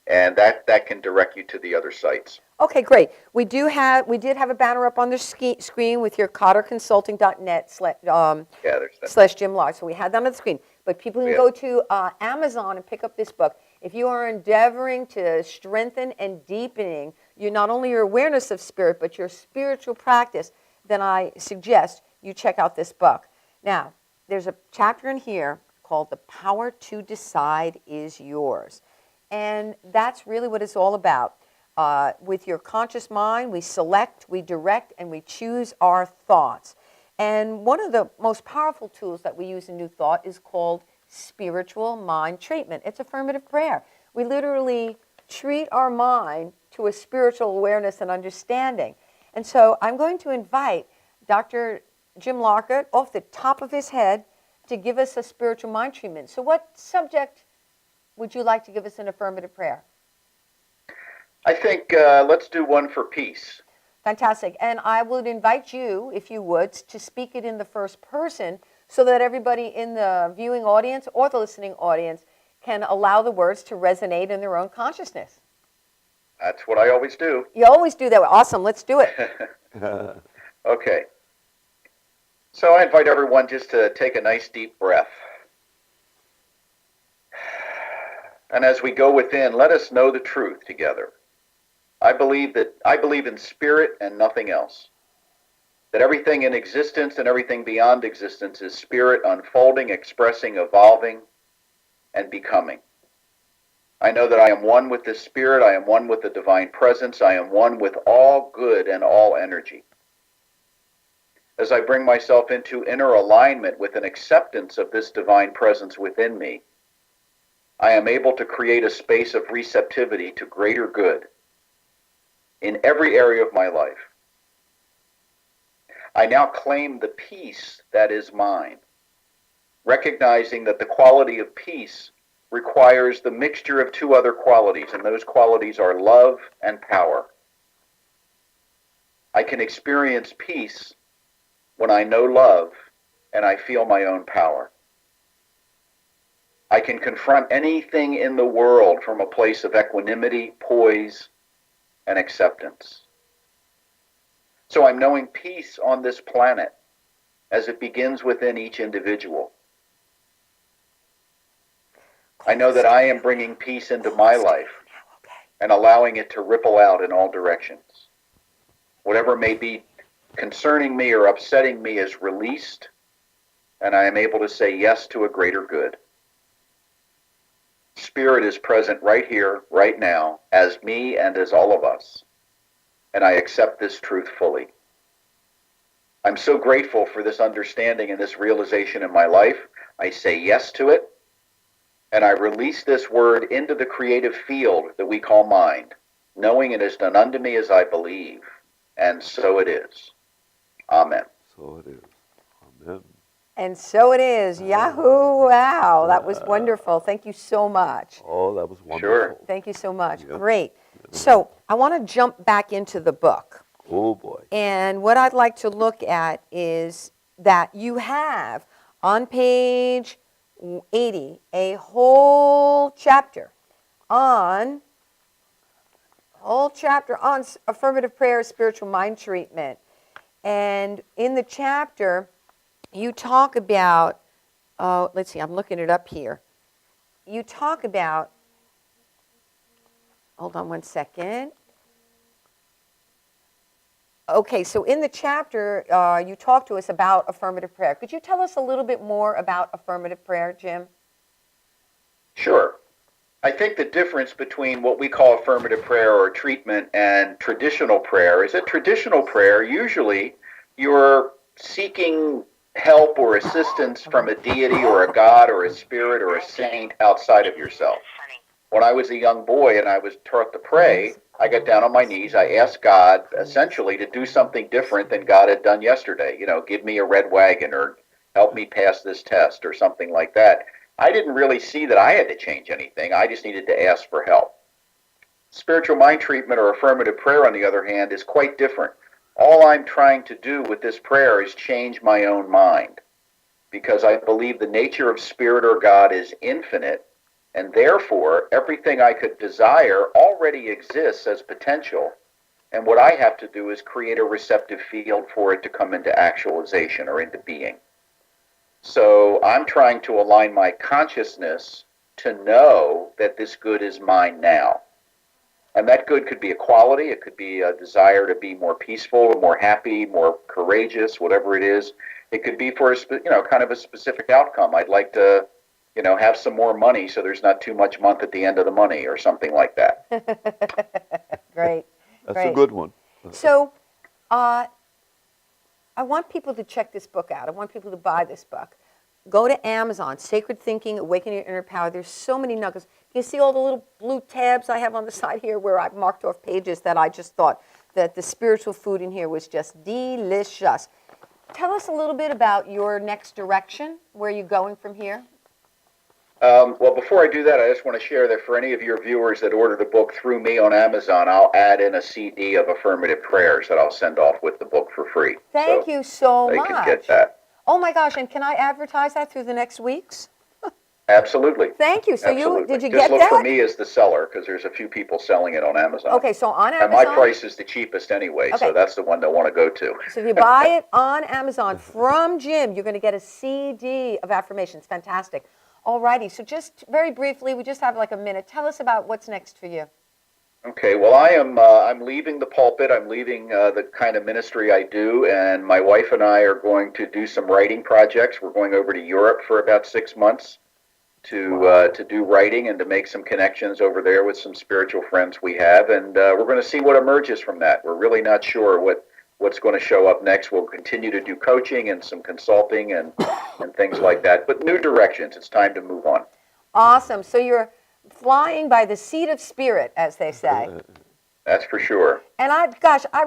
S5: and that can direct you to the other sites.
S1: Okay, great. We did have a banner up on the screen with your CotterConsulting.net / Jim Locke. So we had that on the screen. But people can go to Amazon and pick up this book. If you are endeavoring to strengthen and deepening not only your awareness of spirit, but your spiritual practice, then I suggest you check out this book. Now, there's a chapter in here called The Power to Decide is Yours. And that's really what it's all about. With your conscious mind, we select, we direct, and we choose our thoughts. And one of the most powerful tools that we use in New Thought is called spiritual mind treatment. It's affirmative prayer. We literally treat our mind to a spiritual awareness and understanding. And so I'm going to invite Dr. Jim Lockard off the top of his head to give us a spiritual mind treatment. So what subject would you like to give us an affirmative prayer?
S5: I think let's do one for peace.
S1: Fantastic. And I would invite you, if you would, to speak it in the first person so that everybody in the viewing audience or the listening audience can allow the words to resonate in their own consciousness.
S5: That's what I always do.
S1: You always do that. Awesome. Let's do it.
S5: Okay. So I invite everyone just to take a nice deep breath. And as we go within, let us know the truth together. I believe in spirit and nothing else. That everything in existence and everything beyond existence is spirit unfolding, expressing, evolving, and becoming. I know that I am one with the spirit, I am one with the divine presence, I am one with all good and all energy. As I bring myself into inner alignment with an acceptance of this divine presence within me, I am able to create a space of receptivity to greater good in every area of my life. I now claim the peace that is mine, recognizing that the quality of peace requires the mixture of two other qualities, and those qualities are love and power. I can experience peace when I know love and I feel my own power. I can confront anything in the world from a place of equanimity, poise, and acceptance. So I'm knowing peace on this planet as it begins within each individual. I know that I am bringing peace into my life and allowing it to ripple out in all directions. Whatever may be concerning me or upsetting me is released, and I am able to say yes to a greater good. Spirit is present right here, right now, as me and as all of us, and I accept this truth fully. I'm so grateful for this understanding and this realization in my life. I say yes to it, and I release this word into the creative field that we call mind, knowing it is done unto me as I believe, and so it is. Amen.
S2: So it is. Amen.
S1: And so it is. Yahoo! Wow, that was wonderful. Thank you so much.
S2: Oh, that was wonderful.
S5: Sure.
S1: Thank you so much.
S2: Yep.
S1: Great. So I want to jump back into the book.
S2: Oh, boy.
S1: And what I'd like to look at is that you have on page 80 a whole chapter on affirmative prayer, spiritual mind treatment. And in the chapter, you talk about, let's see, I'm looking it up here. You talk about, hold on one second. Okay, so in the chapter, you talk to us about affirmative prayer. Could you tell us a little bit more about affirmative prayer, Jim?
S5: Sure. I think the difference between what we call affirmative prayer or treatment and traditional prayer is that traditional prayer, usually you're seeking help or assistance from a deity or a god or a spirit or a saint outside of yourself. When I was a young boy and I was taught to pray, I got down on my knees. I asked God essentially to do something different than God had done yesterday. You know, give me a red wagon or help me pass this test or something like that. I didn't really see that I had to change anything. I just needed to ask for help. Spiritual mind treatment or affirmative prayer, on the other hand, is quite different. All I'm trying to do with this prayer is change my own mind, because I believe the nature of spirit or God is infinite, and therefore everything I could desire already exists as potential, and what I have to do is create a receptive field for it to come into actualization or into being. So I'm trying to align my consciousness to know that this good is mine now. And that good could be a quality, it could be a desire to be more peaceful, more happy, more courageous, whatever it is. It could be for a kind of a specific outcome. I'd like to, have some more money so there's not too much month at the end of the money or something like that.
S1: Great.
S2: That's
S1: Great.
S2: a good one.
S1: So I want people to check this book out. I want people to buy this book. Go to Amazon, Sacred Thinking, Awakening Your Inner Power. There's so many nuggets. You see all the little blue tabs I have on the side here where I've marked off pages that I just thought that the spiritual food in here was just delicious. Tell us a little bit about your next direction. Where are you going from here?
S5: Well, before I do that, I just want to share that for any of your viewers that order the book through me on Amazon, I'll add in a CD of affirmative prayers that I'll send off with the book for free.
S1: Thank you so much.
S5: They can get that.
S1: Oh my gosh, and can I advertise that through the next weeks?
S5: Absolutely.
S1: Thank you. So
S5: Absolutely.
S1: did you
S5: Just
S1: get
S5: look
S1: that?
S5: for me as the seller, because there's a few people selling it on Amazon.
S1: Okay, so on Amazon.
S5: And my price is the cheapest anyway,
S1: Okay.
S5: so that's the one they'll want to go to.
S1: So if you buy it on Amazon from Jim, you're going to get a CD of affirmations. Fantastic. All righty. So just very briefly, we just have like a minute. Tell us about what's next for you.
S5: Okay, well, I'm leaving the pulpit. I'm leaving the kind of ministry I do, and my wife and I are going to do some writing projects. We're going over to Europe for about 6 months to do writing and to make some connections over there with some spiritual friends we have, and we're going to see what emerges from that. We're really not sure what's going to show up next. We'll continue to do coaching and some consulting and things like that, but new directions. It's time to move on.
S1: Awesome. So you're flying by the seat of spirit, as they say.
S5: That's for sure.
S1: And I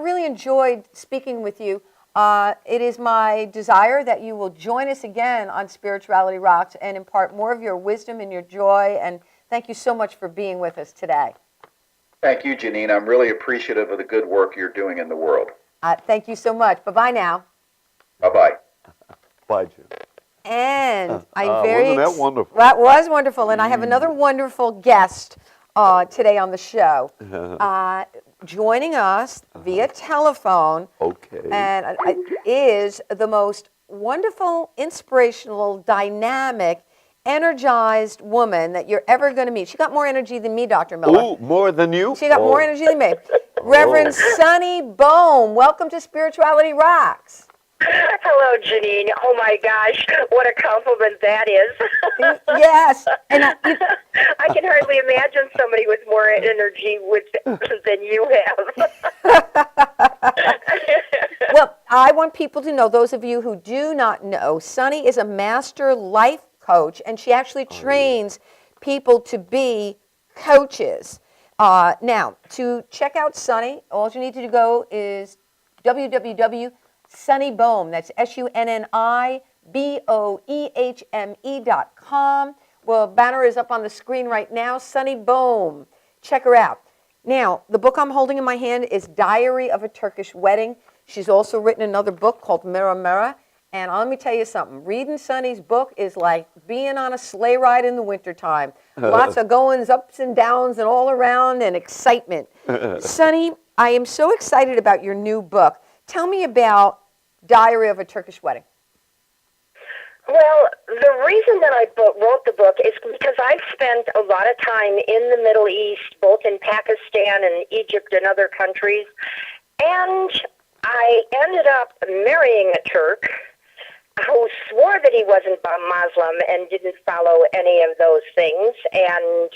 S1: really enjoyed speaking with you. It is my desire that you will join us again on Spirituality Rocks and impart more of your wisdom and your joy. And thank you so much for being with us today.
S5: Thank you, Janine. I'm really appreciative of the good work you're doing in the world.
S1: Thank you so much. Bye-bye now.
S5: Bye-bye.
S2: Bye, Jim.
S1: And I'm very...
S2: Wasn't that wonderful?
S1: That was wonderful. And I have another wonderful guest today on the show. Joining us via telephone.
S2: Okay.
S1: And is the most wonderful, inspirational, dynamic, energized woman that you're ever going to meet. She got more energy than me, Dr. Miller.
S2: Ooh, more than you?
S1: She got more energy than me. Reverend Sunny Bohm, welcome to Spirituality Rocks.
S11: Hello, Janine. Oh, my gosh. What a compliment that is.
S1: Yes. And
S11: I can hardly imagine somebody with more energy than you have.
S1: Well, I want people to know, those of you who do not know, Sunny is a master life coach, and she actually trains people to be coaches. Now, to check out Sunny, all you need to go is www.sunnybohm, that's SUNNIBOEHME.com. Well, banner is up on the screen right now. Sunny Bohm. Check her out. Now, the book I'm holding in my hand is Diary of a Turkish Wedding. She's also written another book called Mirror Mirror. And let me tell you something. Reading Sunny's book is like being on a sleigh ride in the wintertime. Lots of goings, ups and downs, and all around, and excitement. Sunny, I am so excited about your new book. Tell me about Diary of a Turkish Wedding.
S11: Well, the reason that I wrote the book is because I've spent a lot of time in the Middle East, both in Pakistan and Egypt and other countries, and I ended up marrying a Turk who swore that he wasn't Muslim and didn't follow any of those things. And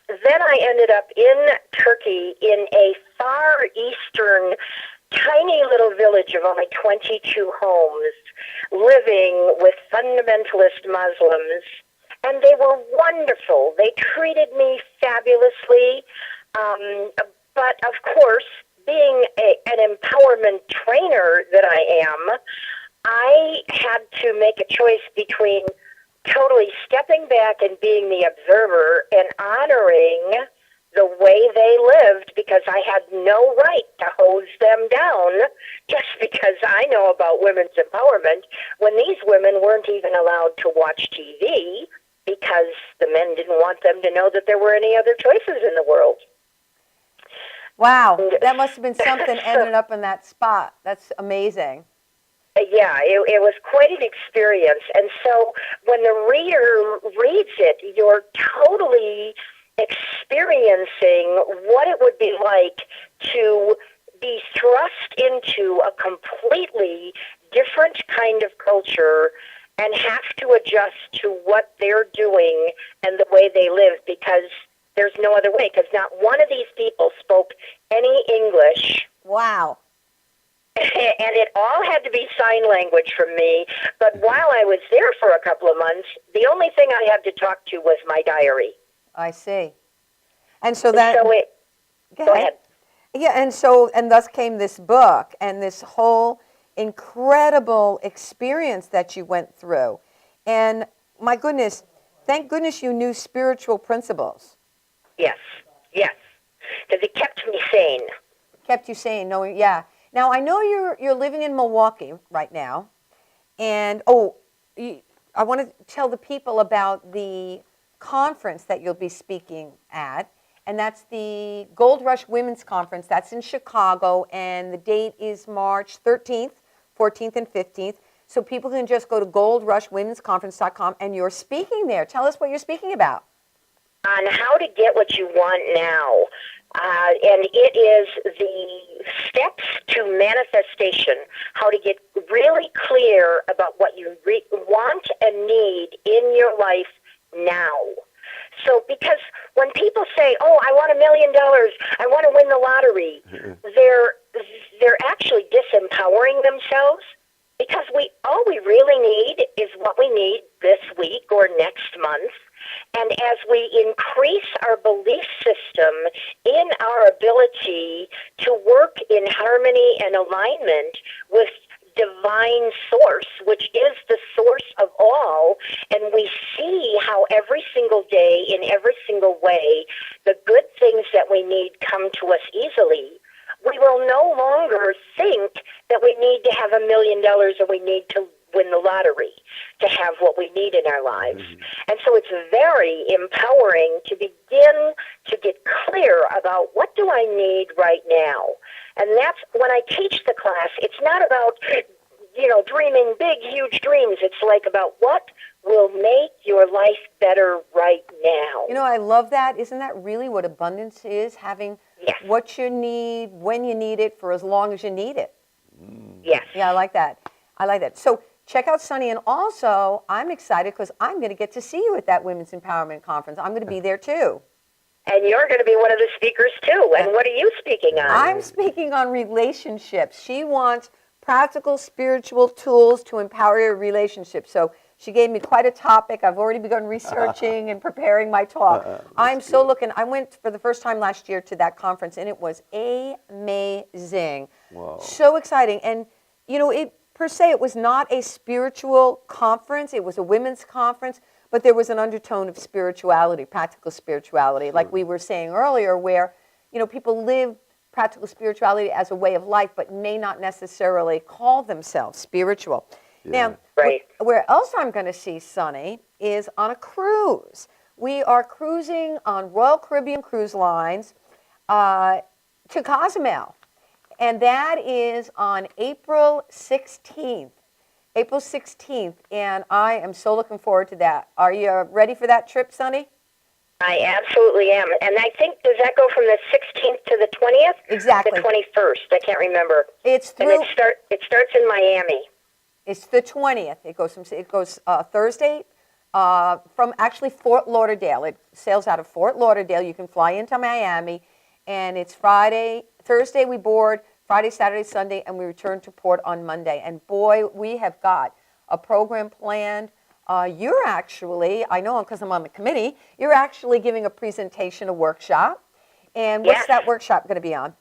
S11: then I ended up in Turkey in a far eastern, tiny little village of only 22 homes, living with fundamentalist Muslims. And they were wonderful. They treated me fabulously. But of course, being an empowerment trainer that I am, I had to make a choice between totally stepping back and being the observer and honoring the way they lived, because I had no right to hose them down just because I know about women's empowerment, when these women weren't even allowed to watch TV because the men didn't want them to know that there were any other choices in the world.
S1: Wow, that must have been something ended up in that spot. That's amazing.
S11: Yeah, it was quite an experience. And so when the reader reads it, you're totally experiencing what it would be like to be thrust into a completely different kind of culture and have to adjust to what they're doing and the way they live, because there's no other way, because not one of these people spoke any English.
S1: Wow.
S11: And it all had to be sign language from me. But while I was there for a couple of months, the only thing I had to talk to was my diary.
S1: I see. And so that...
S11: Go ahead.
S1: Yeah, and thus came this book and this whole incredible experience that you went through. And my goodness, thank goodness you knew spiritual principles.
S11: Yes, because it kept me sane.
S1: Kept you sane, knowing, yeah. Now, I know you're living in Milwaukee right now, and I want to tell the people about the conference that you'll be speaking at, and that's the Gold Rush Women's Conference. That's in Chicago, and the date is March 13th, 14th, and 15th. So people can just go to goldrushwomensconference.com, and you're speaking there. Tell us what you're speaking about.
S11: On how to get what you want now. And it is the steps to manifestation, how to get really clear about what you want and need in your life now. So because when people say, oh, I want $1 million, I want to win the lottery, they're actually disempowering themselves, because all we really need is what we need this week or next month. And as we increase our belief system in our ability to work in harmony and alignment with divine source, which is the source of all, and we see how every single day, in every single way, the good things that we need come to us easily, we will no longer think that we need to have $1 million or we need to win the lottery to have what we need in our lives. And so it's very empowering to begin to get clear about what do I need right now. And that's when I teach the class, it's not about, dreaming big, huge dreams. It's like about what will make your life better right now.
S1: I love that. Isn't that really what abundance is? Having what you need, when you need it, for as long as you need it.
S11: Yes.
S1: Yeah, I like that. So check out Sunny. And also, I'm excited because I'm going to get to see you at that Women's Empowerment Conference. I'm going to be there too.
S11: And you're going to be one of the speakers too. And what are you speaking on?
S1: I'm speaking on relationships. She wants practical spiritual tools to empower your relationship. So she gave me quite a topic. I've already begun researching and preparing my talk. I'm so looking. I went for the first time last year to that conference, and it was amazing.
S2: Wow.
S1: So exciting. And, it per se, it was not a spiritual conference. It was a women's conference. but there was an undertone of spirituality, practical spirituality, like we were saying earlier, where, you know, people live practical spirituality as a way of life, but may not necessarily call themselves spiritual. Now, where else I'm going to see Sonny is on a cruise. We are cruising on Royal Caribbean Cruise Lines to Cozumel, and that is on April 16th. April 16th, and I am so looking forward to that. Are you ready for that trip, Sonny?
S11: I absolutely am. And I think, does that go from the 16th to the 20th?
S1: Exactly.
S11: The 21st. I can't remember.
S1: It's through.
S11: And it starts in Miami.
S1: It's the 20th. It goes Thursday from actually Fort Lauderdale. It sails out of Fort Lauderdale. You can fly into Miami, and it's Thursday we board, Friday, Saturday, Sunday, and we return to port on Monday. And boy, we have got a program planned. You're actually, I know because I'm on the committee, you're actually giving a presentation, a workshop. And what's that workshop going to be on?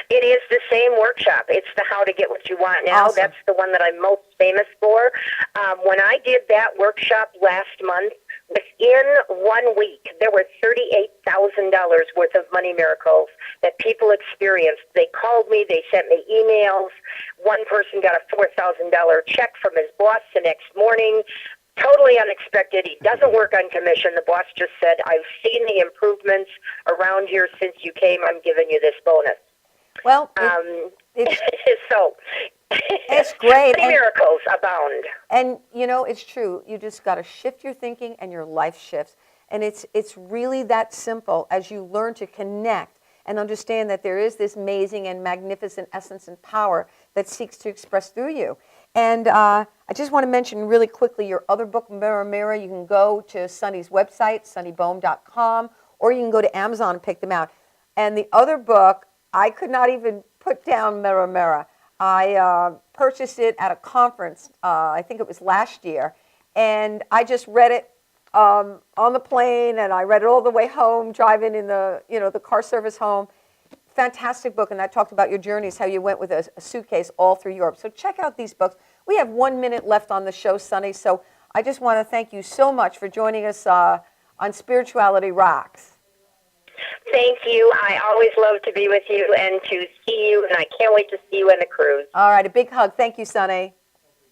S11: It is the same workshop. It's the How to Get What You Want Now.
S1: Awesome.
S11: That's the one that I'm most famous for. When I did that workshop last month, within 1 week, there were $38,000 worth of money miracles that people experienced. They called me. They sent me emails. One person got a $4,000 check from his boss the next morning. Totally unexpected. He doesn't work on commission. The boss just said, I've seen the improvements around here since you came. I'm giving you this bonus.
S1: Well,
S11: so
S1: it's great.
S11: Many miracles abound.
S1: And, you know, it's true. You just got to shift your thinking and your life shifts. And it's really that simple as you learn to connect and understand that there is this amazing and magnificent essence and power that seeks to express through you. And I just want to mention really quickly your other book, Mirror, Mirror. You can go to Sonny's website, sonnybohm.com, or you can go to Amazon and pick them out. And the other book, I could not even put down Mirror, Mirror. I purchased it at a conference, I think it was last year, and I just read it on the plane, and I read it all the way home, driving in the car service home. Fantastic book, and that talked about your journeys, how you went with a suitcase all through Europe. So check out these books. We have 1 minute left on the show, Sonny, so I just want to thank you so much for joining us on Spirituality Rocks.
S11: Thank you. I always love to be with you and to see you, and I can't wait to see you on the cruise.
S1: All right, a big hug. Thank you, Sonny.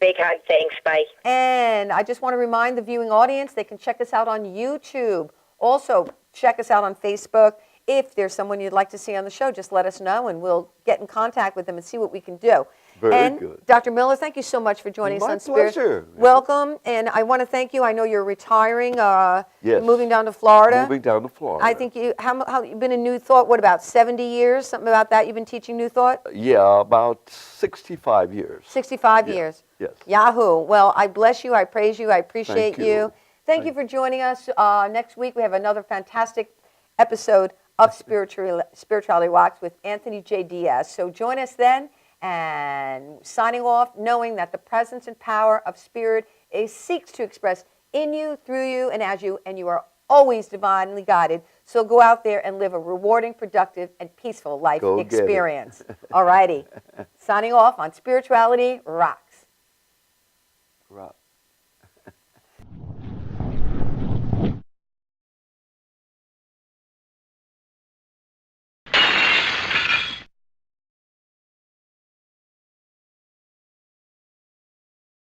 S11: Big hug. Thanks. Bye.
S1: And I just want to remind the viewing audience, they can check us out on YouTube. Also, check us out on Facebook. If there's someone you'd like to see on the show, just let us know, and we'll get in contact with them and see what we can do.
S2: Very good.
S1: Dr. Miller, thank you so much for joining us on Spirit.
S2: My pleasure.
S1: Welcome, and I want to thank you. I know you're retiring,
S2: yes.
S1: moving down to Florida.
S2: Moving down to Florida.
S1: I think how you've been in New Thought, what, about 70 years? Something about that? You've been teaching New Thought?
S2: Yeah, about 65 years.
S1: 65 years.
S2: Yes.
S1: Yahoo. Well, I bless you. I praise you. I appreciate
S2: Thank you.
S1: Thank you for joining us. Next week, we have another fantastic episode of Spirituality Rocks with Anthony J. Diaz. So join us then, and signing off, knowing that the presence and power of Spirit seeks to express in you, through you, and as you, and you are always divinely guided. So go out there and live a rewarding, productive, and peaceful life experience. All righty. Signing off on Spirituality Rocks.
S2: Rock.